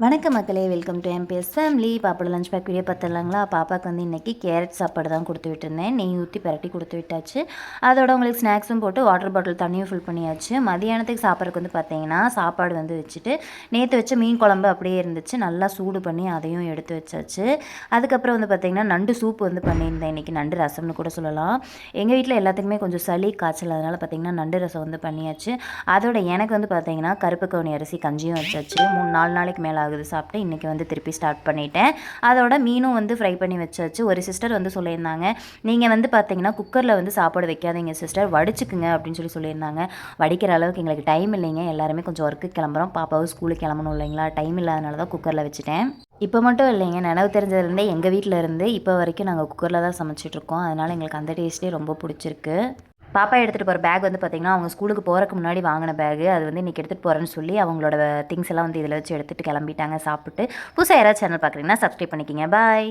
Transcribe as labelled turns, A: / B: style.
A: வணக்கம் மக்களே, welcome to MBS family. பாப்போட லஞ்ச் பேக் வீடியோ பார்த்துடலாங்களா? பாப்பாவுக்கு வந்து இன்றைக்கி கேரட் சாப்பாடு தான் கொடுத்து விட்டுருந்தேன். நெய் ஊற்றி பரட்டி கொடுத்து விட்டாச்சு. அதோட உங்களுக்கு ஸ்நாக்ஸும் போட்டு வாட்டர் பாட்டில் தண்ணியும் ஃபில் பண்ணியாச்சு. மதியானத்துக்கு சாப்பிட்றதுக்கு வந்து பார்த்திங்கன்னா சாப்பாடு வந்து வச்சுட்டு நேற்று வச்ச மீன் குழம்பு அப்படியே இருந்துச்சு, நல்லா சூடு பண்ணி அதையும் எடுத்து வச்சாச்சு. அதுக்கப்புறம் வந்து பார்த்திங்கன்னா நண்டு சூப் வந்து பண்ணியிருந்தேன். இன்றைக்கி நண்டு ரசம்னு கூட சொல்லலாம். எங்கள் வீட்டில் எல்லாத்துக்குமே கொஞ்சம் சளி காய்ச்சல், அதனால் பார்த்திங்கன்னா நண்டு ரசம் வந்து பண்ணியாச்சு. அதோட எனக்கு வந்து பார்த்திங்கன்னா கருப்பு கவுனி அரிசி கஞ்சியும் வச்சாச்சு. 3-4 நாளைக்கு மேலே ஆகுது சாப்பிட்டு. இன்றைக்கி வந்து திருப்பி ஸ்டார்ட் பண்ணிட்டேன். அதோட மீனும் வந்து ஃப்ரை பண்ணி வச்சாச்சு. ஒரு சிஸ்டர் வந்து சொல்லியிருந்தாங்க, நீங்கள் வந்து பார்த்தீங்கன்னா குக்கரில் வந்து சாப்பாடு வைக்காதீங்க சிஸ்டர், வடிச்சுக்குங்க அப்படின்னு சொல்லியிருந்தாங்க. வடிக்கிற அளவுக்கு எங்களுக்கு டைம் இல்லைங்க. எல்லாருமே கொஞ்சம் ஒர்க்கு கிளம்புறோம். பாப்பாவும் ஸ்கூலுக்கு கிளம்பணும் இல்லைங்களா, டைம் இல்லாதனால தான் குக்கரில் வச்சுட்டேன். இப்போ மட்டும் இல்லைங்க, நினைவு தெரிஞ்சதுலேருந்தே எங்கள் வீட்டில் இருந்து இப்போ வரைக்கும் நாங்கள் குக்கரில் தான் சமைச்சிட்ருக்கோம். அதனால் எங்களுக்கு அந்த டேஸ்ட்டே ரொம்ப பிடிச்சிருக்கு. பாப்பா எடுத்துகிட்டு போகிற பேக் வந்து பார்த்திங்கன்னா அவங்க ஸ்கூலுக்கு போகிறக்கு முன்னாடி வாங்கின பேகு. அது வந்து இன்றைக்கி எடுத்துகிட்டு போகிறேன்னு சொல்லி அவங்களோட திங்ஸ் எல்லாம் வந்து இதில் வச்சு எடுத்துகிட்டு கிளம்பிட்டாங்க சாப்பிட்டு. புதுசாக யாராவது சேனல் பார்க்குறீங்கன்னா சப்ஸ்கிரைப் பண்ணிக்கிங்க. பாய்.